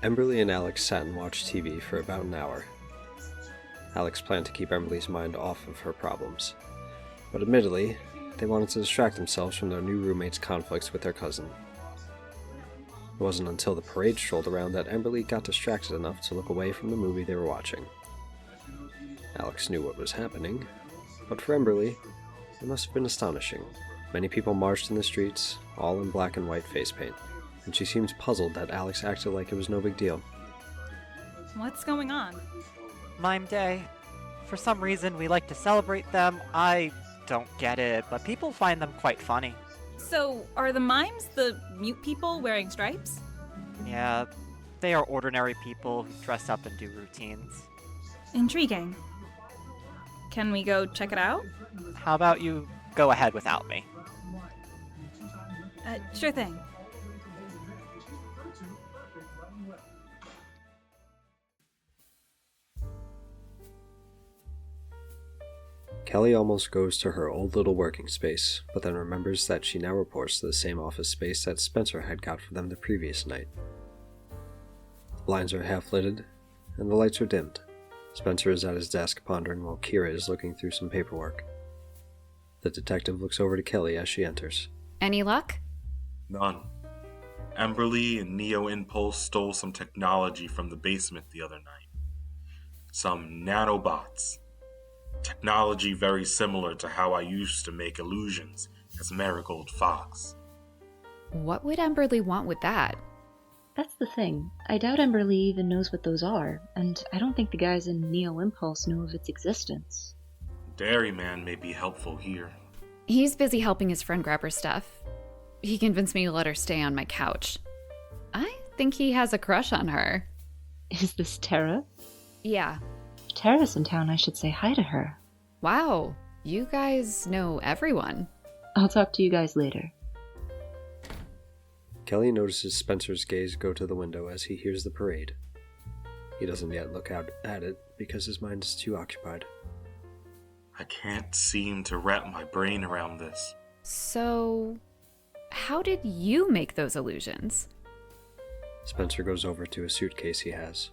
Emberly and Alex sat and watched TV for about an hour. Alex planned to keep Emberly's mind off of her problems, but admittedly, they wanted to distract themselves from their new roommate's conflicts with their cousin. It wasn't until the parade strolled around that Emberly got distracted enough to look away from the movie they were watching. Alex knew what was happening, but for Emberly, it must have been astonishing. Many people marched in the streets, all in black and white face paint, and she seemed puzzled that Alex acted like it was no big deal. What's going on? Mime Day. For some reason, we like to celebrate them. I don't get it, but people find them quite funny. So, are the mimes the mute people wearing stripes? Yeah, they are ordinary people who dress up and do routines. Intriguing. Can we go check it out? How about you go ahead without me? Sure thing. Kelly almost goes to her old little working space, but then remembers that she now reports to the same office space that Spencer had got for them the previous night. The blinds are half-lidded, and the lights are dimmed. Spencer is at his desk pondering while Kira is looking through some paperwork. The detective looks over to Kelly as she enters. Any luck? None. Emberly and Neo Impulse stole some technology from the basement the other night. Some nanobots. Technology very similar to how I used to make illusions as Marigold Fox. What would Emberly want with that? That's the thing. I doubt Emberly even knows what those are, and I don't think the guys in Neo Impulse know of its existence. Dairyman may be helpful here. He's busy helping his friend grab her stuff. He convinced me to let her stay on my couch. I think he has a crush on her. Is this Tara? Yeah. Tara's in town, I should say hi to her. Wow, you guys know everyone. I'll talk to you guys later. Kelly notices Spencer's gaze go to the window as he hears the parade. He doesn't yet look out at it because his mind is too occupied. I can't seem to wrap my brain around this. So, how did you make those illusions? Spencer goes over to a suitcase he has.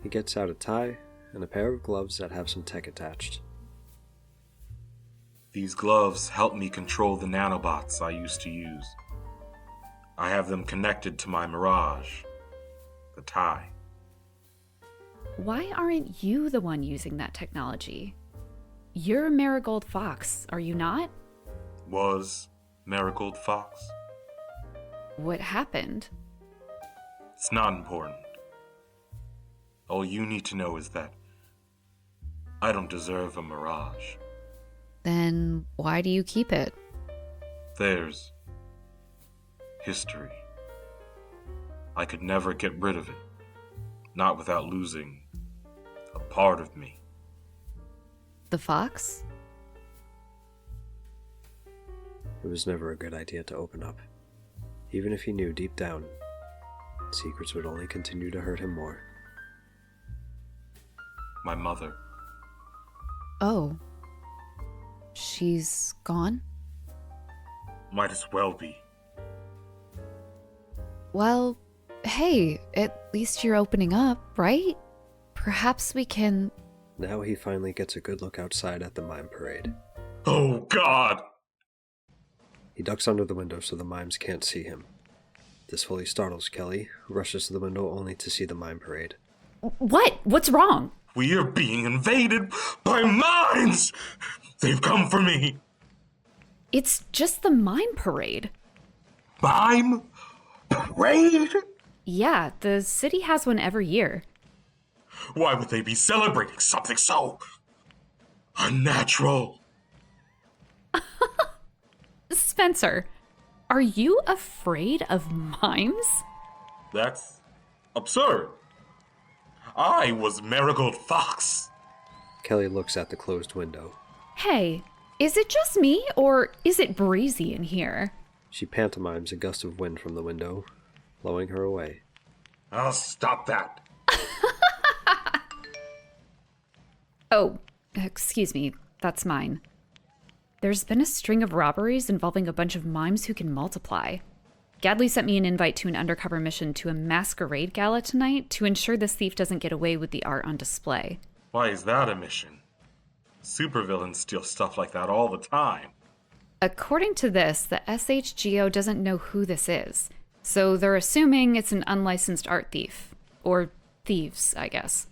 He gets out a tie and a pair of gloves that have some tech attached. These gloves help me control the nanobots I used to use. I have them connected to my mirage, the tie. Why aren't you the one using that technology? You're Marigold Fox, are you not? Was Marigold Fox. What happened? It's not important. All you need to know is that I don't deserve a mirage. Then why do you keep it? There's history. I could never get rid of it, not without losing a part of me. The fox? It was never a good idea to open up. Even if he knew deep down, secrets would only continue to hurt him more. My mother. Oh. She's gone? Might as well be. Well, hey, at least you're opening up, right? Perhaps we can... Now he finally gets a good look outside at the mime parade. Oh, God! He ducks under the window so the mimes can't see him. This fully startles Kelly, who rushes to the window only to see the mime parade. What? What's wrong? We are being invaded by mimes! They've come for me! It's just the mime parade. Mime? Parade? Yeah, the city has one every year. Why would they be celebrating something so unnatural? Spencer, are you afraid of mimes? That's absurd. I was Marigold Fox. Kelly looks at the closed window. Hey, is it just me, or is it breezy in here? She pantomimes a gust of wind from the window, blowing her away. I'll stop that. Oh, excuse me, that's mine. There's been a string of robberies involving a bunch of mimes who can multiply. Gadley sent me an invite to an undercover mission to a masquerade gala tonight to ensure this thief doesn't get away with the art on display. Why is that a mission? Supervillains steal stuff like that all the time. According to this, the SHGO doesn't know who this is, so they're assuming it's an unlicensed art thief. Or thieves, I guess.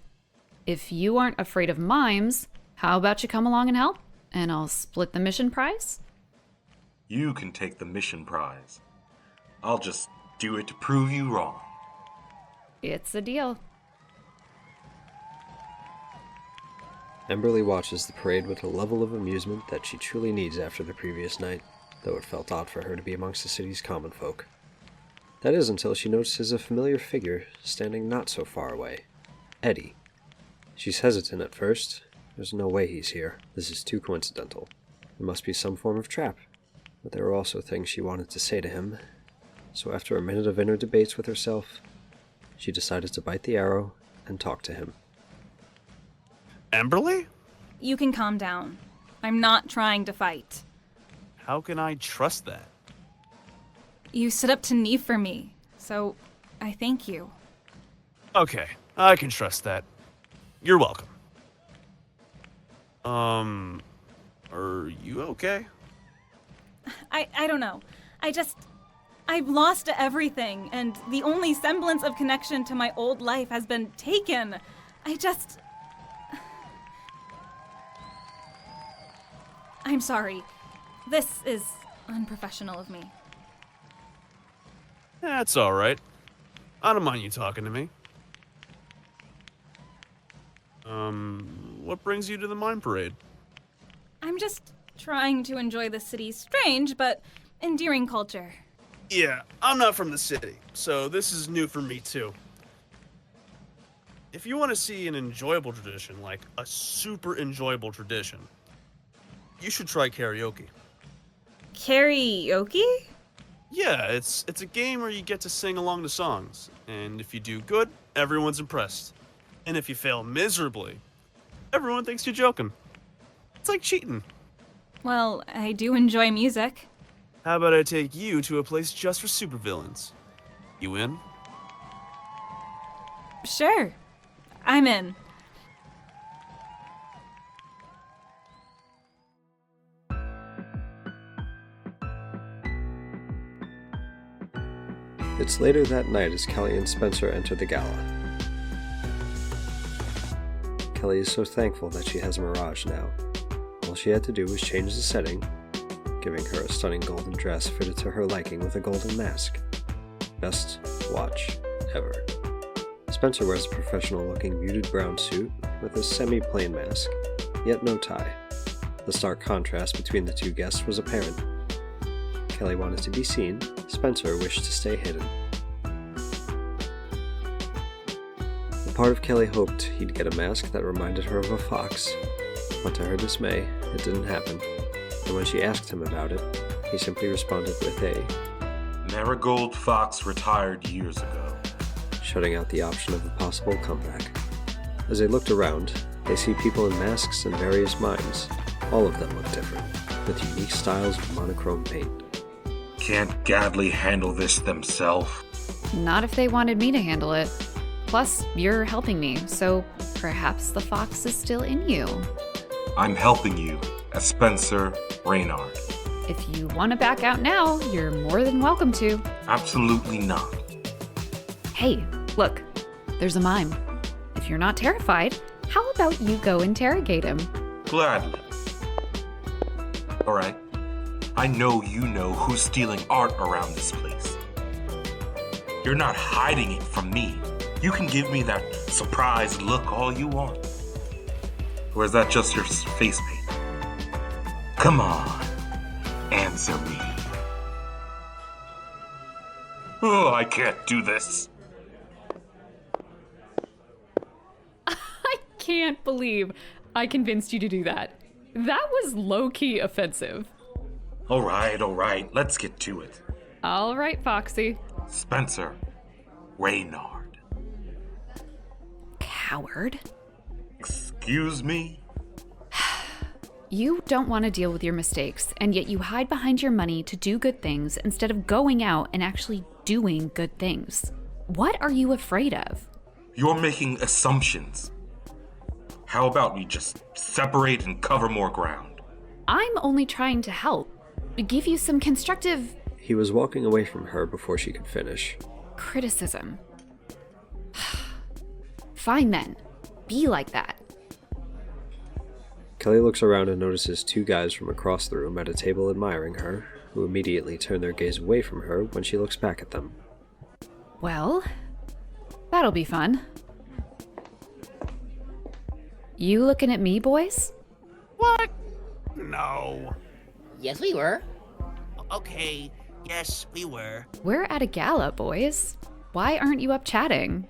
If you aren't afraid of mimes, how about you come along and help? And I'll split the mission prize? You can take the mission prize. I'll just do it to prove you wrong. It's a deal. Emberly watches the parade with a level of amusement that she truly needs after the previous night, though it felt odd for her to be amongst the city's common folk. That is until she notices a familiar figure standing not so far away. Eddie. She's hesitant at first. There's no way he's here. This is too coincidental. It must be some form of trap. But there were also things she wanted to say to him, so after a minute of inner debates with herself, she decided to bite the arrow and talk to him. Emberly? You can calm down. I'm not trying to fight. How can I trust that? You stood up to Nieve for me, so I thank you. Okay, I can trust that. You're welcome. Are you okay? I don't know. I've lost everything, and the only semblance of connection to my old life has been taken. I'm sorry. This is unprofessional of me. That's alright. I don't mind you talking to me. What brings you to the mime parade? I'm just trying to enjoy the city's strange but endearing culture. Yeah, I'm not from the city, so this is new for me too. If you want to see an enjoyable tradition, like a super enjoyable tradition, you should try karaoke. Karaoke? Yeah, it's a game where you get to sing along to songs, and if you do good, everyone's impressed. And if you fail miserably, everyone thinks you're joking. It's like cheating. Well, I do enjoy music. How about I take you to a place just for supervillains? You in? Sure. I'm in. It's later that night as Kelly and Spencer enter the gala. Kelly is so thankful that she has Mirage now. All she had to do was change the setting, giving her a stunning golden dress fitted to her liking with a golden mask. Best watch ever. Spencer wears a professional-looking muted brown suit with a semi-plain mask, yet no tie. The stark contrast between the two guests was apparent. Kelly wanted to be seen, Spencer wished to stay hidden. The part of Kelly hoped he'd get a mask that reminded her of a fox, but to her dismay, it didn't happen. And when she asked him about it, he simply responded with a Marigold fox retired years ago, shutting out the option of a possible comeback. As they looked around, they see people in masks and various mimes. All of them look different, with unique styles of monochrome paint. Can't Gadley handle this themselves? Not if they wanted me to handle it. Plus, you're helping me, so perhaps the fox is still in you. I'm helping you as Spencer Reynard. If you want to back out now, you're more than welcome to. Absolutely not. Hey, look, there's a mime. If you're not terrified, how about you go interrogate him? Gladly. Alright. I know you know who's stealing art around this place. You're not hiding it from me. You can give me that surprised look all you want. Or is that just your face paint? Come on, answer me. Oh, I can't do this. I can't believe I convinced you to do that. That was low-key offensive. All right, let's get to it. All right, Foxy. Spencer Reynard. Coward. Excuse me? You don't want to deal with your mistakes, and yet you hide behind your money to do good things instead of going out and actually doing good things. What are you afraid of? You're making assumptions. How about we just separate and cover more ground? I'm only trying to help. Give you some constructive He was walking away from her before she could finish. criticism. Fine then. Be like that. Kelly looks around and notices two guys from across the room at a table admiring her, who immediately turn their gaze away from her when she looks back at them. Well, that'll be fun. You looking at me, boys? What? No. Yes, we were. Okay, yes, we were. We're at a gala, boys. Why aren't you up chatting?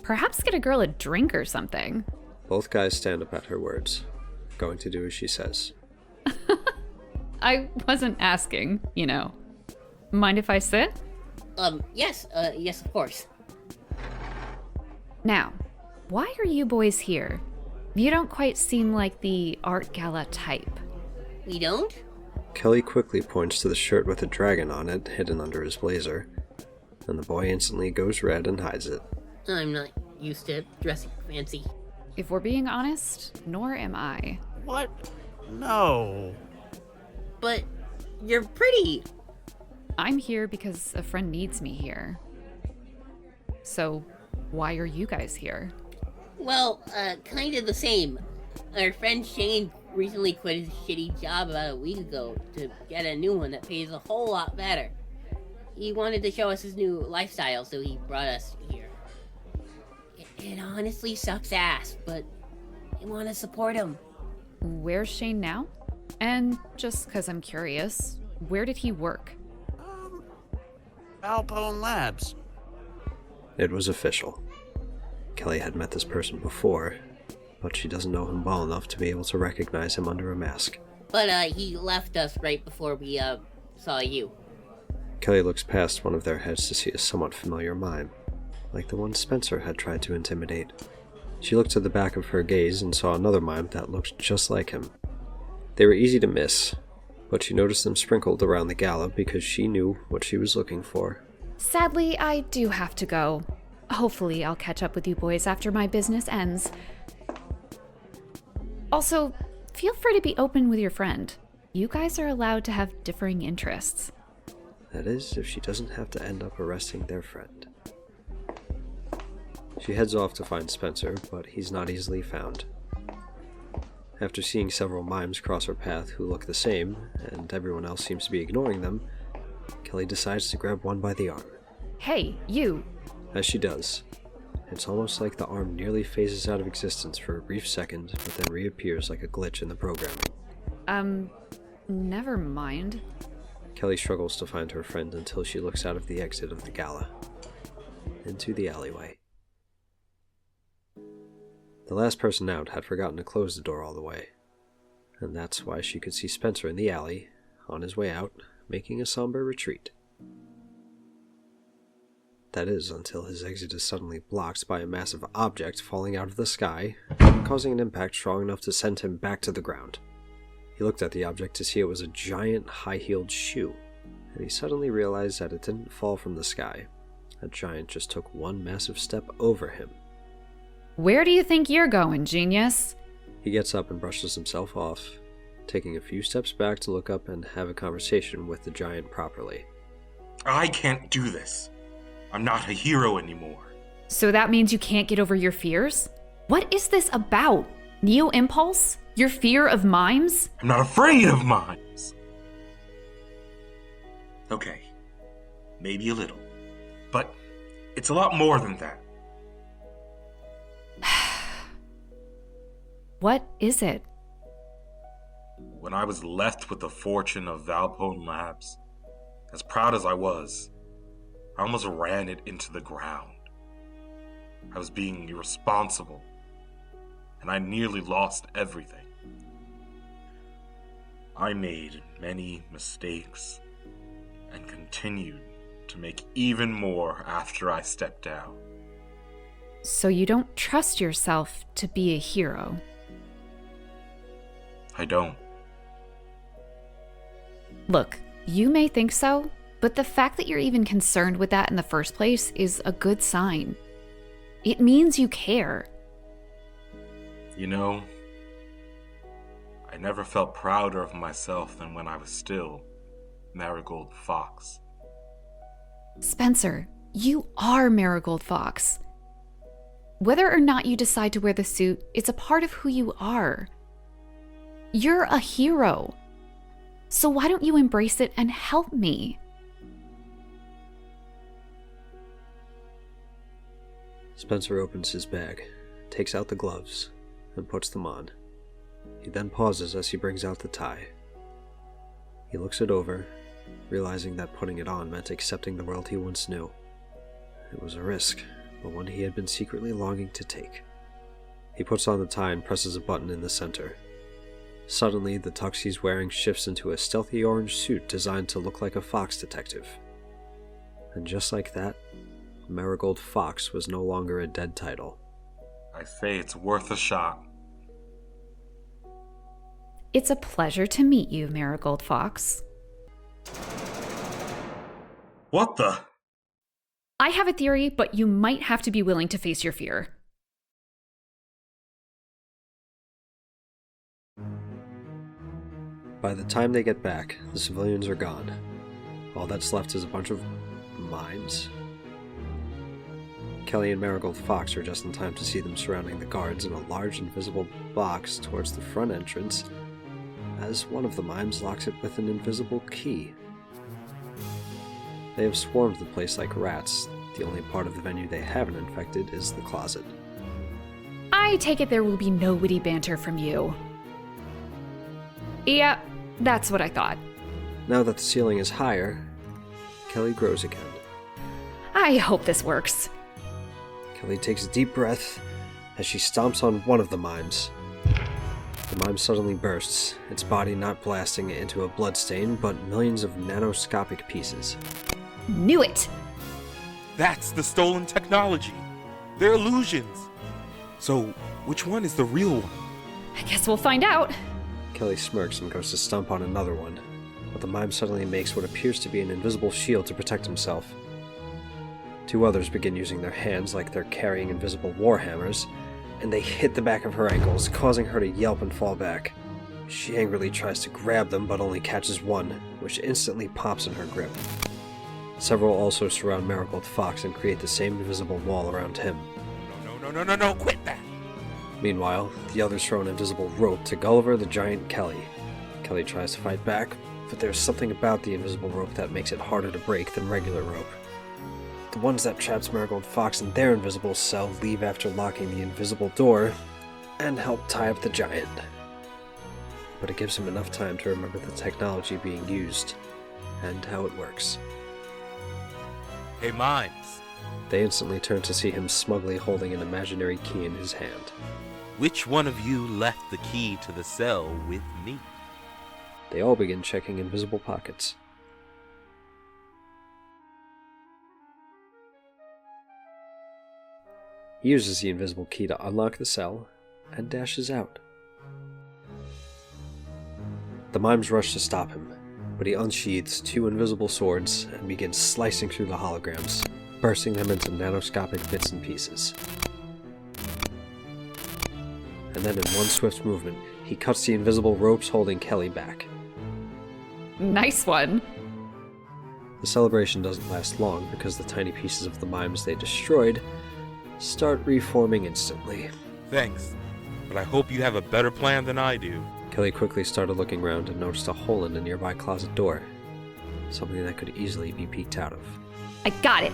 Perhaps get a girl a drink or something. Both guys stand up at her words, going to do as she says. I wasn't asking, you know. Mind if I sit? Yes, of course. Now, why are you boys here? You don't quite seem like the art gala type. We don't? Kelly quickly points to the shirt with a dragon on it hidden under his blazer, and the boy instantly goes red and hides it. I'm not used to dressing fancy. If we're being honest, nor am I. What? No. But you're pretty. I'm here because a friend needs me here. So, why are you guys here? Well, kind of the same. Our friend Shane recently quit his shitty job about a week ago to get a new one that pays a whole lot better. He wanted to show us his new lifestyle, so he brought us here. It honestly sucks ass, but I want to support him. Where's Shane now? And just because I'm curious, where did he work? Alpone Labs. It was official. Kelly had met this person before, but she doesn't know him well enough to be able to recognize him under a mask. But, he left us right before we, saw you. Kelly looks past one of their heads to see a somewhat familiar mime, like the one Spencer had tried to intimidate. She looked to the back of her gaze and saw another mime that looked just like him. They were easy to miss, but she noticed them sprinkled around the gala because she knew what she was looking for. Sadly, I do have to go. Hopefully, I'll catch up with you boys after my business ends. Also, feel free to be open with your friend. You guys are allowed to have differing interests. That is, if she doesn't have to end up arresting their friend. She heads off to find Spencer, but he's not easily found. After seeing several mimes cross her path who look the same, and everyone else seems to be ignoring them, Kelly decides to grab one by the arm. Hey, you! As she does, it's almost like the arm nearly phases out of existence for a brief second, but then reappears like a glitch in the programming. Never mind. Kelly struggles to find her friend until she looks out of the exit of the gala, into the alleyway. The last person out had forgotten to close the door all the way, and that's why she could see Spencer in the alley, on his way out, making a somber retreat. That is, until his exit is suddenly blocked by a massive object falling out of the sky, causing an impact strong enough to send him back to the ground. He looked at the object to see it was a giant, high-heeled shoe, and he suddenly realized that it didn't fall from the sky. That giant just took one massive step over him. Where do you think you're going, genius? He gets up and brushes himself off, taking a few steps back to look up and have a conversation with the giant properly. I can't do this. I'm not a hero anymore. So that means you can't get over your fears? What is this about? Neo Impulse? Your fear of mimes? I'm not afraid of mimes. Okay, maybe a little, but it's a lot more than that. What is it? When I was left with the fortune of Alpone Labs, as proud as I was, I almost ran it into the ground. I was being irresponsible, and I nearly lost everything. I made many mistakes, and continued to make even more after I stepped down. So you don't trust yourself to be a hero? I don't. Look, you may think so, but the fact that you're even concerned with that in the first place is a good sign. It means you care. You know, I never felt prouder of myself than when I was still Marigold Fox. Spencer, you are Marigold Fox. Whether or not you decide to wear the suit, it's a part of who you are. You're a hero. So why don't you embrace it and help me? Spencer opens his bag, takes out the gloves, and puts them on. He then pauses as he brings out the tie. He looks it over, realizing that putting it on meant accepting the world he once knew. It was a risk, but one he had been secretly longing to take. He puts on the tie and presses a button in the center. Suddenly, the tux he's wearing shifts into a stealthy orange suit designed to look like a fox detective. And just like that, Marigold Fox was no longer a dead title. I say it's worth a shot. It's a pleasure to meet you, Marigold Fox. What the? I have a theory, but you might have to be willing to face your fear. By the time they get back, the civilians are gone. All that's left is a bunch of mimes. Kelly and Marigold Fox are just in time to see them surrounding the guards in a large invisible box towards the front entrance, as one of the mimes locks it with an invisible key. They have swarmed the place like rats. The only part of the venue they haven't infected is the closet. I take it there will be no witty banter from you. Yeah, that's what I thought. Now that the ceiling is higher, Kelly grows again. I hope this works. Kelly takes a deep breath as she stomps on one of the mimes. The mime suddenly bursts, its body not blasting into a bloodstain, but millions of nanoscopic pieces. Knew it! That's the stolen technology. They're illusions. So, which one is the real one? I guess we'll find out. Kelly smirks and goes to stomp on another one, but the mime suddenly makes what appears to be an invisible shield to protect himself. Two others begin using their hands like they're carrying invisible warhammers, and they hit the back of her ankles, causing her to yelp and fall back. She angrily tries to grab them, but only catches one, which instantly pops in her grip. Several also surround Marigold Fox and create the same invisible wall around him. No, quit that! Meanwhile, the others throw an invisible rope to Gulliver the giant Kelly. Kelly tries to fight back, but there's something about the invisible rope that makes it harder to break than regular rope. The ones that traps Marigold Fox in their invisible cell leave after locking the invisible door and help tie up the giant. But it gives him enough time to remember the technology being used and how it works. Hey, Mimes. They instantly turn to see him smugly holding an imaginary key in his hand. Which one of you left the key to the cell with me? They all begin checking invisible pockets. He uses the invisible key to unlock the cell and dashes out. The mimes rush to stop him, but he unsheathes two invisible swords and begins slicing through the holograms, bursting them into nanoscopic bits and pieces. And then in one swift movement, he cuts the invisible ropes holding Kelly back. Nice one. The celebration doesn't last long because the tiny pieces of the mimes they destroyed start reforming instantly. Thanks, but I hope you have a better plan than I do. Kelly quickly started looking around and noticed a hole in a nearby closet door, something that could easily be peeked out of. I got it.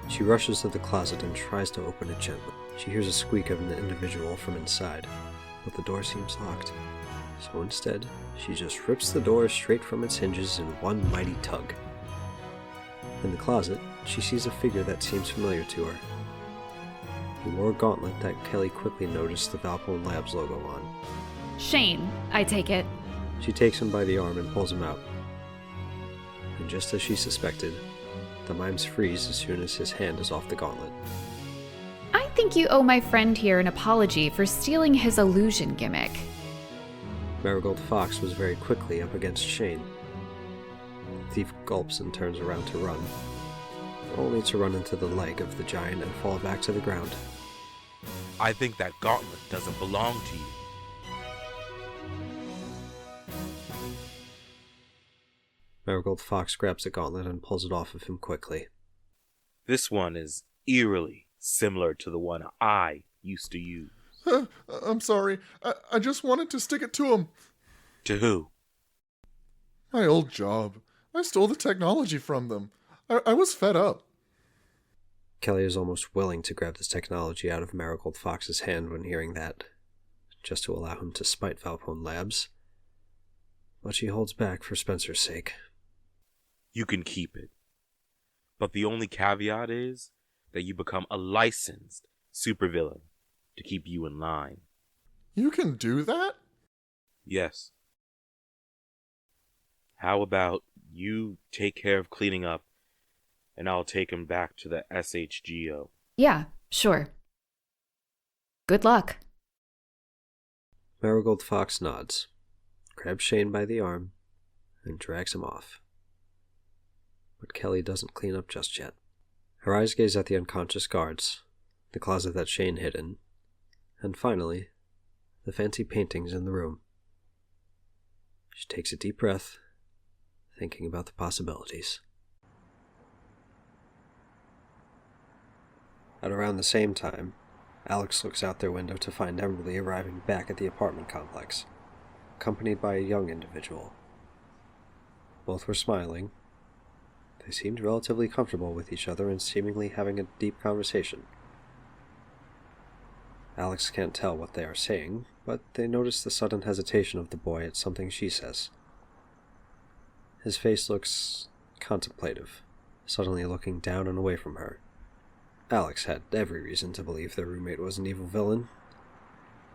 She rushes to the closet and tries to open it gently. She hears a squeak of an individual from inside, but the door seems locked. So instead, she just rips the door straight from its hinges in one mighty tug. In the closet, she sees a figure that seems familiar to her. He wore a gauntlet that Kelly quickly noticed the Valpone Labs logo on. Shane, I take it. She takes him by the arm and pulls him out. And just as she suspected, the mimes freeze as soon as his hand is off the gauntlet. I think you owe my friend here an apology for stealing his illusion gimmick. Marigold Fox was very quickly up against Shane. thief gulps and turns around to run, only to run into the leg of the giant and fall back to the ground. I think that gauntlet doesn't belong to you. Marigold Fox grabs the gauntlet and pulls it off of him quickly. This one is eerily similar to the one I used to use. I'm sorry. I just wanted to stick it to him. To who? My old job. I stole the technology from them. I was fed up. Kelly is almost willing to grab this technology out of Marigold Fox's hand when hearing that, just to allow him to spite Falcone Labs. But she holds back for Spencer's sake. You can keep it. But the only caveat is that you become a licensed supervillain to keep you in line. You can do that? Yes. How about you take care of cleaning up, and I'll take him back to the SHGO. Yeah, sure. Good luck. Marigold Fox nods, grabs Shane by the arm, and drags him off. But Kelly doesn't clean up just yet. Her eyes gaze at the unconscious guards, the closet that Shane hid in, and finally, the fancy paintings in the room. She takes a deep breath, thinking about the possibilities. At around the same time, Alex looks out their window to find Emberly arriving back at the apartment complex, accompanied by a young individual. Both were smiling. They seemed relatively comfortable with each other and seemingly having a deep conversation. Alex can't tell what they are saying, but they notice the sudden hesitation of the boy at something she says. His face looks contemplative, suddenly looking down and away from her. Alex had every reason to believe their roommate was an evil villain,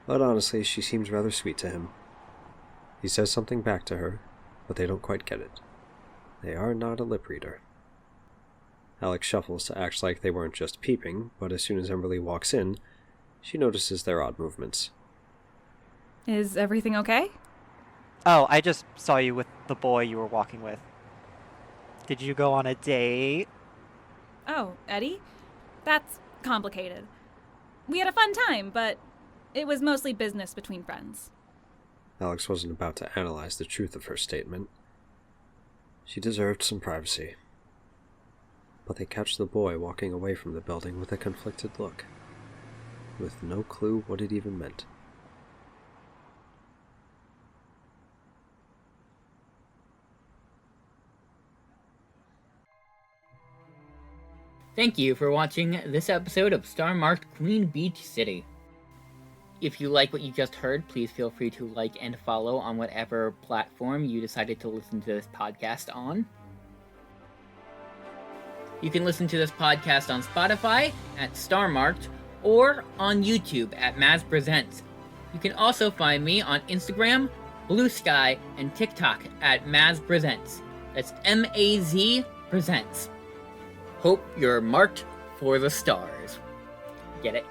but honestly, she seems rather sweet to him. He says something back to her, but they don't quite get it. They are not a lip reader. Alex shuffles to act like they weren't just peeping, but as soon as Emberly walks in, she notices their odd movements. Is everything okay? Oh, I just saw you with the boy you were walking with. Did you go on a date? Oh, Eddie? That's complicated. We had a fun time, but it was mostly business between friends. Alex wasn't about to analyze the truth of her statement. She deserved some privacy. But they catch the boy walking away from the building with a conflicted look, with no clue what it even meant. Thank you for watching this episode of Star-Marked Queen Beach City. If you like what you just heard, please feel free to like and follow on whatever platform you decided to listen to this podcast on. You can listen to this podcast on Spotify at Star-Marked or on YouTube at Maz Presents. You can also find me on Instagram, Blue Skye, and TikTok at Maz Presents. That's M-A-Z Presents. Hope you're marked for the stars. Get it?